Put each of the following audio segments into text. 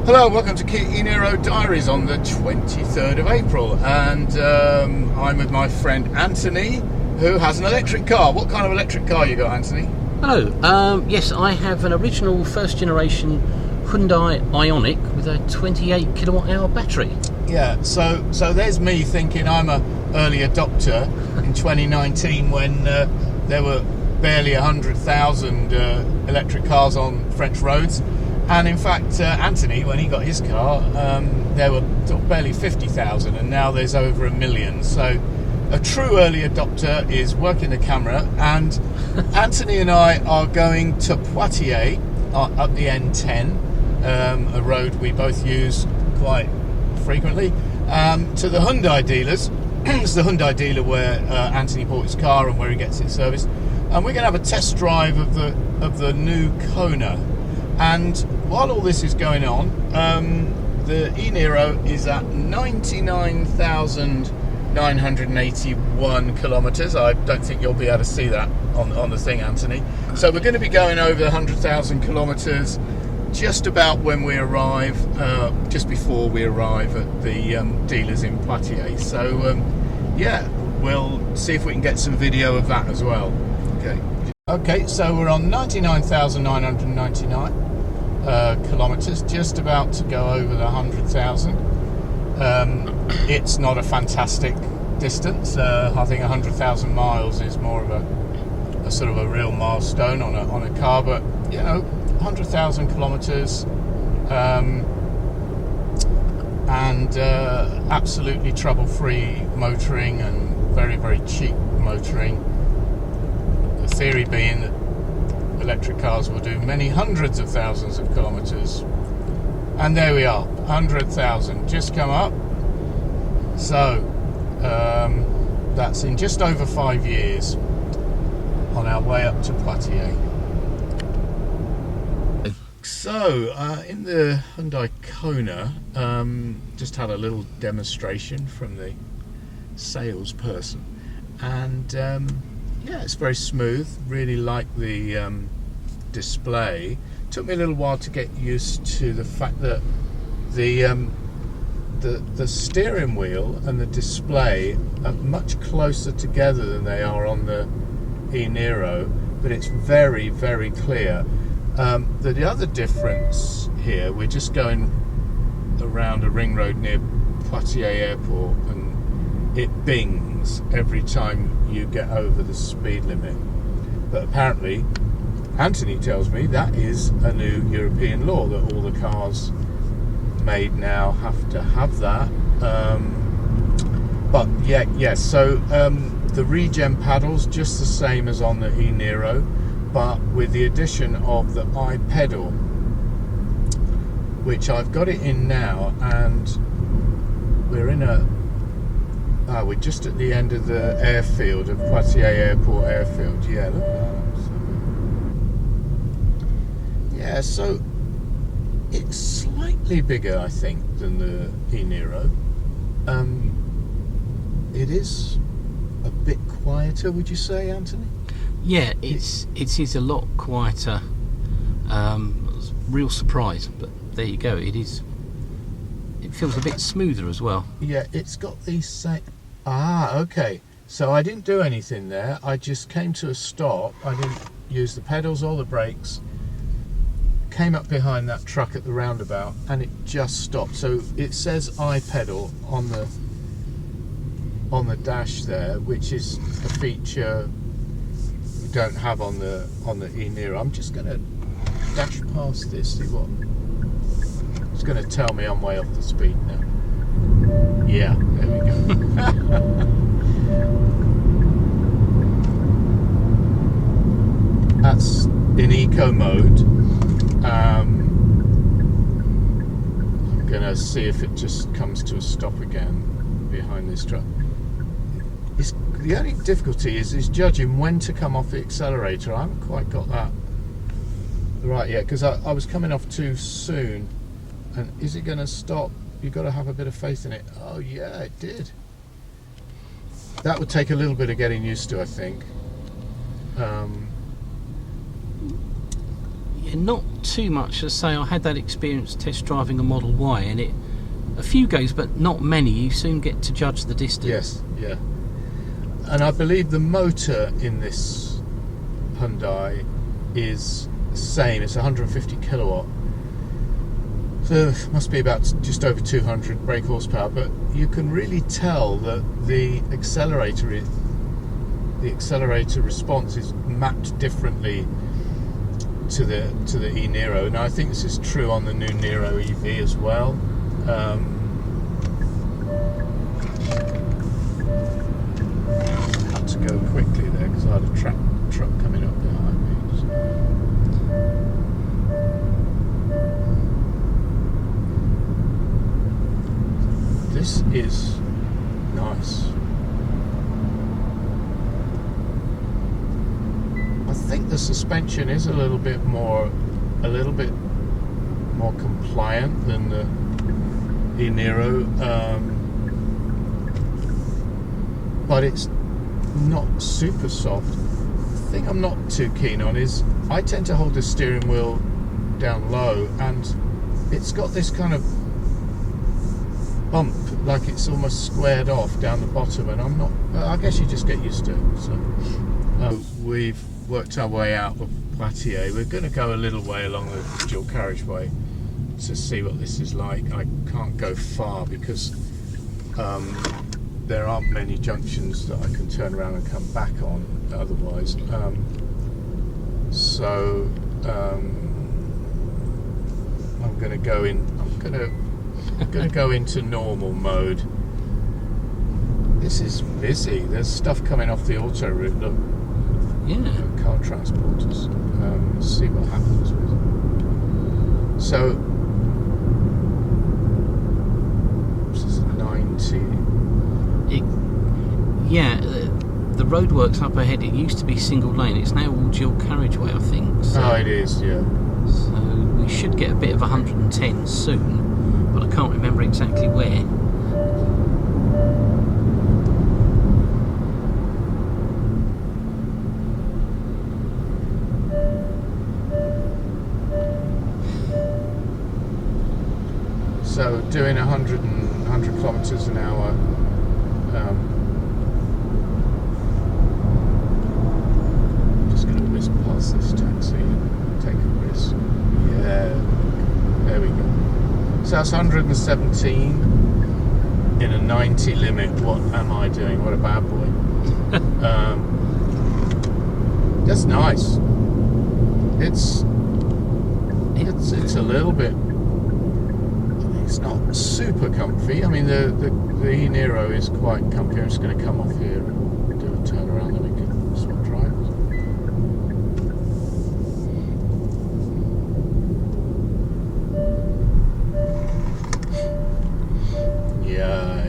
Hello, welcome to e-Niro Diaries on the 23rd of April, and I'm with my friend Anthony, who has an electric car. What kind of electric car you got, Anthony? Hello, yes, I have an original first generation Hyundai Ioniq with a 28 kilowatt hour battery. Yeah, so there's me thinking I'm an early adopter in 2019 when there were barely 100,000 electric cars on French roads. And in fact, Anthony, when he got his car, there were barely 50,000, and now there's over 1 million. So a true early adopter is working the camera, and Anthony and I are going to Poitiers up the N10, a road we both use quite frequently, to the Hyundai dealers. It's the Hyundai dealer where Anthony bought his car and where he gets it serviced. And we're going to have a test drive of the new Kona. And while all this is going on, the e-Niro is at 99,981 kilometres. I don't think you'll be able to see that on the thing, Anthony. So we're going to be going over 100,000 kilometres just about when we arrive, just before we arrive at the dealers in Poitiers. So yeah, we'll see if we can get some video of that as well. Okay, so we're on 99,999 kilometres, just about to go over the 100,000. It's not a fantastic distance. I think 100,000 miles is more of a sort of a real milestone on a car, but you know, 100,000 kilometres, and absolutely trouble-free motoring and very, very cheap motoring. The theory being that electric cars will do many hundreds of thousands of kilometres, and there we are, 100,000 just come up. So that's in just over 5 years on our way up to Poitiers. So in the Hyundai Kona, just had a little demonstration from the salesperson, and yeah, it's very smooth. Really like the display. Took me a little while to get used to the fact that the steering wheel and the display are much closer together than they are on the e-Niro, but it's very, very clear. The other difference here, we're just going around a ring road near Poitiers Airport, and it bings every time you get over the speed limit. But apparently, Anthony tells me that is a new European law, that all the cars made now have to have that. But yeah, yes. So the regen paddles just the same as on the e-Niro, but with the addition of the iPedal, which I've got it in now, and we're in we're just at the end of the airfield of Poitiers Airport Airfield. Yeah, look at that. Yeah, so it's slightly bigger, I think, than the e-Niro. It is a bit quieter, would you say, Anthony? Yeah, it is a lot quieter. Real surprise, but there you go. It feels a bit smoother as well. Yeah, it's got these same. Okay. So I didn't do anything there. I just came to a stop. I didn't use the pedals or the brakes. Came up behind that truck at the roundabout, and it just stopped. So it says iPedal on the dash there, which is a feature we don't have on the e-Niro. I'm just going to dash past this, see what it's going to tell me I'm way off the speed now. Yeah, there we go. That's in eco mode. I'm gonna see if it just comes to a stop again behind this truck. The only difficulty is judging when to come off the accelerator. I haven't quite got that right yet, because I was coming off too soon. And is it going to stop? You've got to have a bit of faith in it. Oh yeah, it did. That would take a little bit of getting used to, I think. Not too much. As I say, I had that experience test driving a Model Y, and a few goes, but not many. You soon get to judge the distance. Yes, yeah. And I believe the motor in this Hyundai is the same. It's 150 kilowatt. So it must be about just over 200 brake horsepower. But you can really tell that the accelerator response is mapped differently to the e-Niro. Now I think this is true on the new Niro EV as well. Had to go quickly there because I had a truck coming up behind me. This is nice. I think the suspension is a little bit more compliant than the e-Niro, but it's not super soft. The thing I'm not too keen on is I tend to hold the steering wheel down low, and it's got this kind of bump, like it's almost squared off down the bottom, and I'm not. I guess you just get used to it. So we've worked our way out of Poitiers. We're going to go a little way along the dual carriageway to see what this is like. I can't go far because there aren't many junctions that I can turn around and come back on otherwise. I'm going to go in. I'm going to go into normal mode. This is busy. There's stuff coming off the auto route. Look. Yeah. Car transporters. Let's see what happens with it. So this is 90. The roadworks up ahead. It used to be single lane. It's now all dual carriageway, I think. So, oh, it is. Yeah. So we should get a bit of 110 soon, but I can't remember exactly where. So doing 100 kilometers an hour. Just going to whiz past this taxi and take a risk. Yeah, there we go. So that's 117 in a 90 limit. What am I doing? What a bad boy. That's nice. It's a little bit. It's not super comfy. I mean, the e-Niro is quite comfy. I'm just going to come off here and do a turn around, then we can swap drivers. Yeah.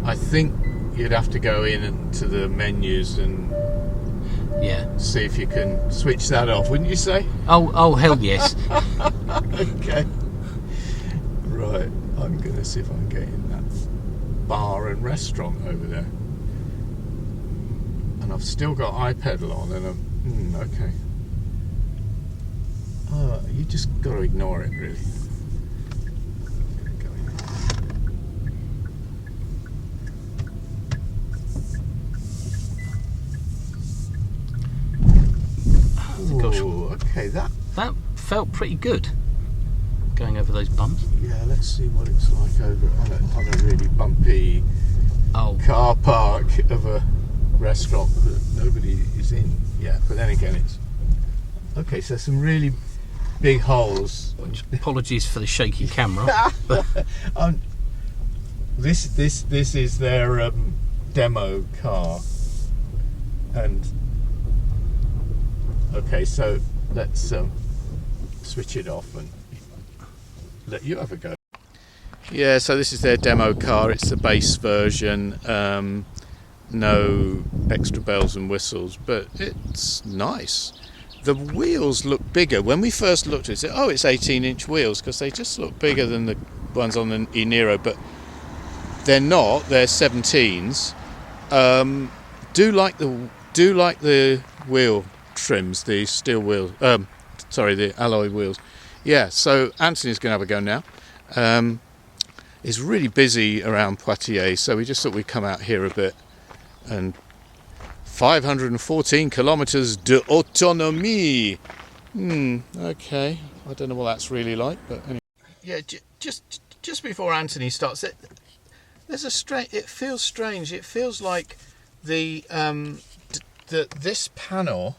I think you'd have to go in into the menus and see if you can switch that off, wouldn't you say? Oh, hell yes. Okay. Right, I'm going to see if I can get in that bar and restaurant over there. And I've still got iPedal on, and I'm okay. You just got to ignore it, really. Oh, okay, that felt pretty good. Going over those bumps. Yeah, let's see what it's like over on a really bumpy car park of a restaurant that nobody is in yet. But then again, it's okay. So some really big holes. Apologies for the shaky camera. This is their demo car, and okay, so let's switch it off and let you have a go. Yeah, so this is their demo car. It's the base version, no extra bells and whistles, but it's nice. The wheels look bigger. When we first looked at it, we said, oh, it's 18-inch wheels, because they just look bigger than the ones on the e-Niro, but they're not. They're 17s. Do like the wheel trims, the steel wheel sorry, the alloy wheels. Yeah, so Anthony's going to have a go now. It's really busy around Poitiers, so we just thought we'd come out here a bit. And 514 kilometers d'autonomie. Okay, I don't know what that's really like, but anyway. Yeah, just before Anthony starts, there's a strange. It feels strange. It feels like this panel,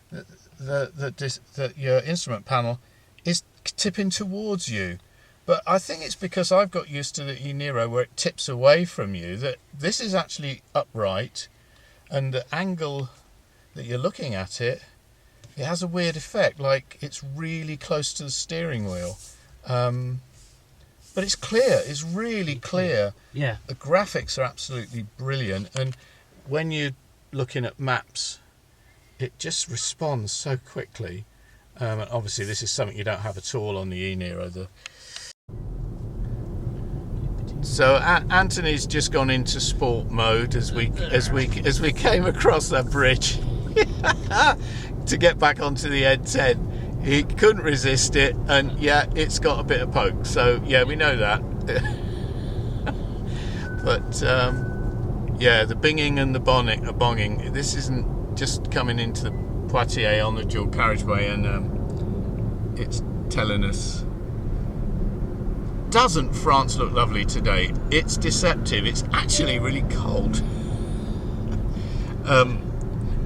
that your instrument panel, is tipping towards you. But I think it's because I've got used to the e-Niro where it tips away from you, that this is actually upright, and the angle that you're looking at it has a weird effect, like it's really close to the steering wheel. But it's clear, it's really clear. Yeah. The graphics are absolutely brilliant, and when you're looking at maps, it just responds so quickly. And obviously this is something you don't have at all on the e-Niro. So Anthony's just gone into sport mode as we came across that bridge to get back onto the N10. He couldn't resist it, and yeah, it's got a bit of poke. So yeah, we know that. But yeah, the binging and the bonging. This isn't just coming into the Poitiers on the dual carriageway, and it's telling us. Doesn't France look lovely today? It's deceptive. It's actually really cold.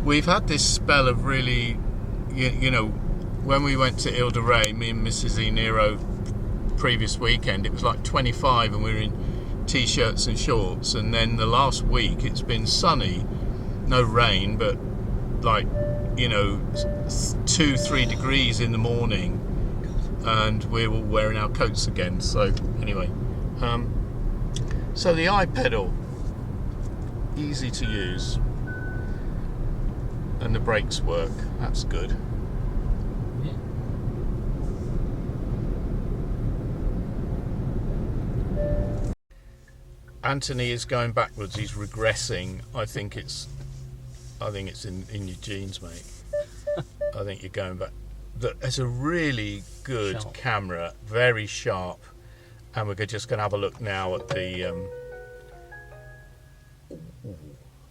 We've had this spell of really, you know, when we went to Ile de Ré, me and Mrs. e-Niro, previous weekend, it was like 25 and we were in t-shirts and shorts, and then the last week it's been sunny, no rain, but like, you know, 2-3 degrees in the morning, and we're all wearing our coats again. So anyway, so the iPedal, easy to use, and the brakes work. That's good. Yeah. Anthony is going backwards. He's regressing. I think it's in your genes, mate. I think you're going back. It's a really good camera, very sharp, and we're just going to have a look now at the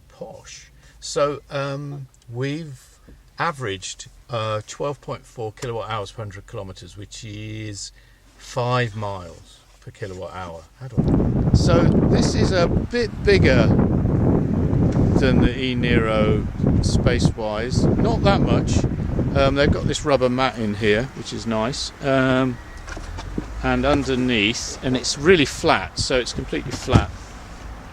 posh. So we've averaged 12.4 kilowatt hours per 100 kilometers, which is 5 miles per kilowatt hour. So this is a bit bigger than the e-Niro space-wise, not that much. They've got this rubber mat in here, which is nice, and underneath, and it's really flat, so it's completely flat.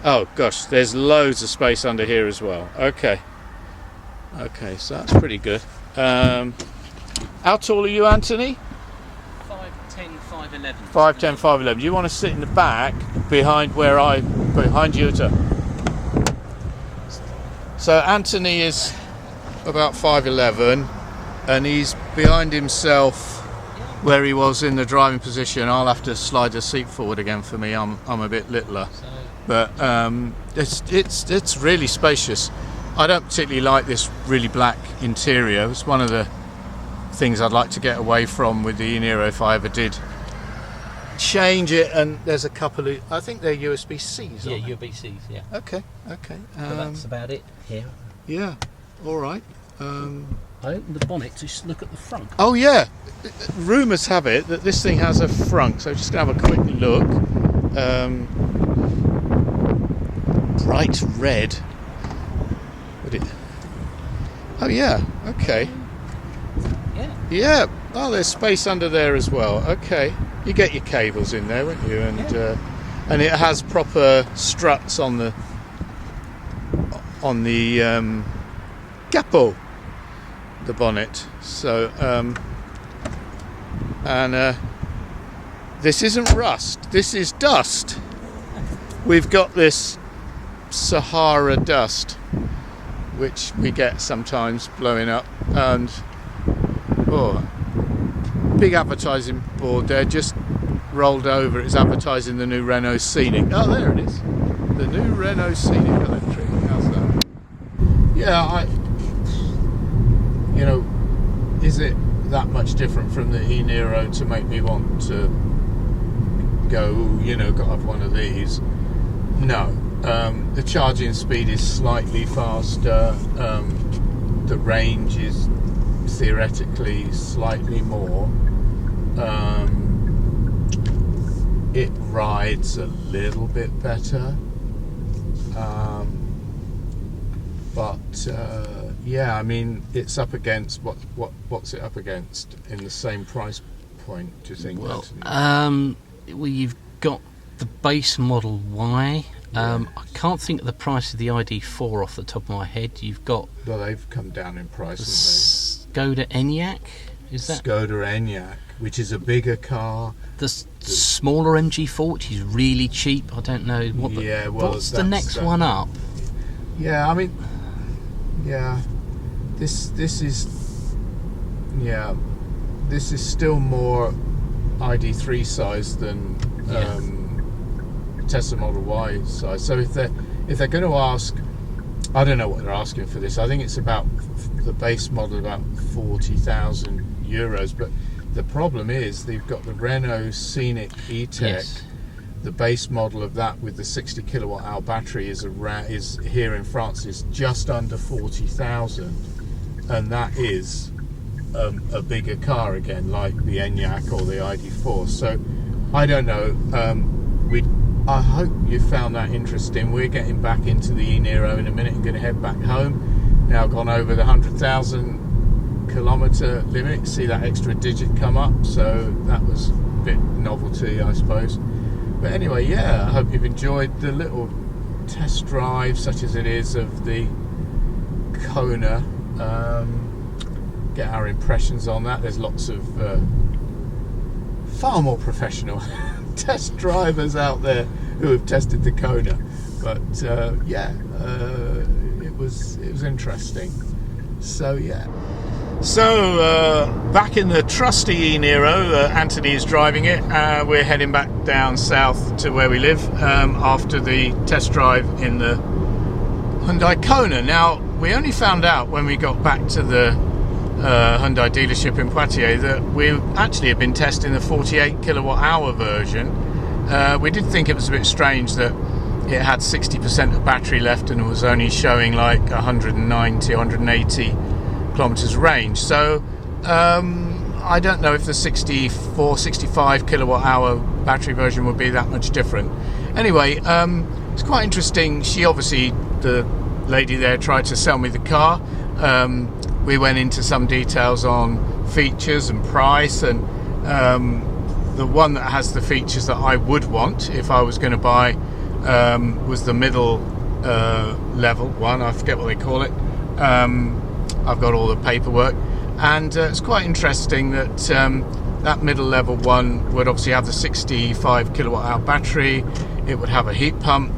Oh gosh, there's loads of space under here as well. Okay, so that's pretty good. How tall are you, Anthony? 5'10", 5'11". 5'10", 5'11". Do you want to sit in the back behind you? So Anthony is about 5'11", and he's behind himself where he was in the driving position. I'll have to slide the seat forward again for me. I'm a bit littler, but it's really spacious. I don't particularly like this really black interior. It's one of the things I'd like to get away from with the e-Niro if I ever did change it. And there's a couple of, I think they're USB-Cs. Yeah, USB-Cs. Yeah. Okay. But that's about it here. Yeah. All right. I opened the bonnet to look at the front. Oh yeah, rumours have it that this thing has a frunk, so just going to have a quick look. Bright red. Oh yeah, okay. Yeah. Oh, there's space under there as well. Okay, you get your cables in there, won't you? And it has proper struts on the capot, the bonnet. So this isn't rust, this is dust. We've got this Sahara dust which we get sometimes blowing up, and big advertising board there just rolled over. It's advertising the new Renault Scenic. Oh, there it is, the new Renault Scenic electric. How's that? Yeah, is it that much different from the e-Niro to make me want to go, got to have one of these. No. The charging speed is slightly faster. The range is theoretically slightly more. It rides a little bit better. But yeah, I mean, it's up against what's it up against in the same price point? Do you think? Well, you've got the base Model Y. I can't think of the price of the ID4 off the top of my head. You've got they've come down in price, haven't they? Skoda Enyaq, is that? Skoda Enyaq, which is a bigger car. The smaller MG4, which is really cheap. I don't know what. What's the next one up? Yeah, I mean, this is still more ID3 size than Tesla Model Y size. So if they're going to ask, I don't know what they're asking for this. I think it's about the base model about 40,000 euros. But the problem is they've got the Renault Scenic E-Tech. Yes. The base model of that with the 60 kilowatt hour battery is here in France is just under 40,000, and that is a bigger car again, like the Enyaq or the ID4. So I don't know. I hope you found that interesting. We're getting back into the e-Niro in a minute and going to head back home. Now gone over the 100,000 kilometre limit. See that extra digit come up, so that was a bit novelty, I suppose. But anyway, yeah, I hope you've enjoyed the little test drive, such as it is, of the Kona. Get our impressions on that. There's lots of far more professional test drivers out there who have tested the Kona. But it was interesting. So yeah. So back in the trusty e-Niro, Anthony is driving it. We're heading back down south to where we live after the test drive in the Hyundai Kona. Now, we only found out when we got back to the Hyundai dealership in Poitiers that we actually had been testing the 48 kilowatt hour version. We did think it was a bit strange that it had 60% of battery left and was only showing like 190, 180 kilometers range. So I don't know if the 64, 65 kilowatt hour battery version would be that much different. Anyway, it's quite interesting. The lady there tried to sell me the car. We went into some details on features and price, and the one that has the features that I would want if I was going to buy was the middle level one. I forget what they call it. I've got all the paperwork, and it's quite interesting that that middle level one would obviously have the 65 kilowatt hour battery. It would have a heat pump.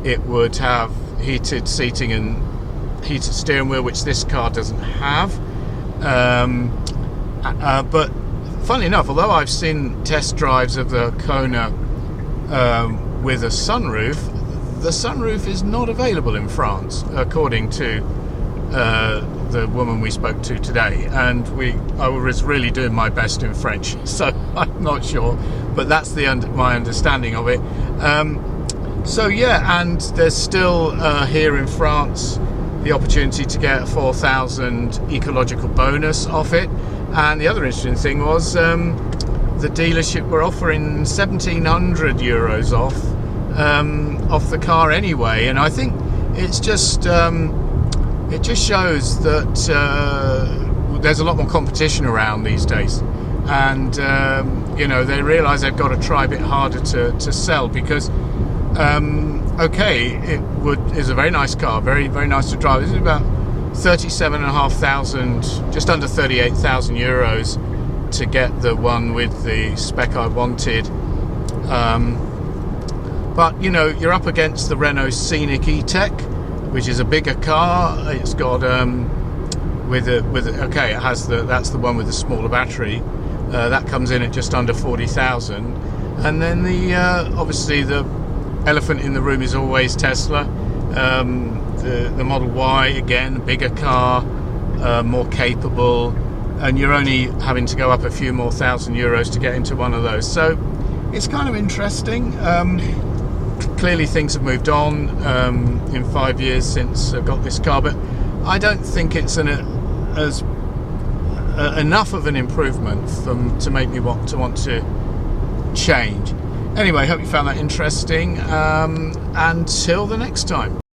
It would have heated seating and heated steering wheel, which this car doesn't have. But funnily enough, although I've seen test drives of the Kona with a sunroof, the sunroof is not available in France, according to the woman we spoke to today. And I was really doing my best in French, so I'm not sure, but that's my understanding of it. So yeah, and there's still here in France the opportunity to get a 4,000 ecological bonus off it. And the other interesting thing was the dealership were offering 1,700 euros off the car anyway. And I think it's just it just shows that there's a lot more competition around these days, and they realise they've got to try a bit harder to sell, because it is a very nice car, very very nice to drive. This is about 37,500, just under 38,000 euros to get the one with the spec I wanted. But you're up against the Renault Scenic E-Tech, which is a bigger car. It's got that's the one with the smaller battery. That comes in at just under 40,000. And then obviously the elephant in the room is always Tesla. The Model Y, again, bigger car, more capable, and you're only having to go up a few more €1,000 to get into one of those. So it's kind of interesting. Clearly things have moved on in 5 years since I got this car, but I don't think it's enough of an improvement to make me want to change. Anyway, hope you found that interesting. Until the next time.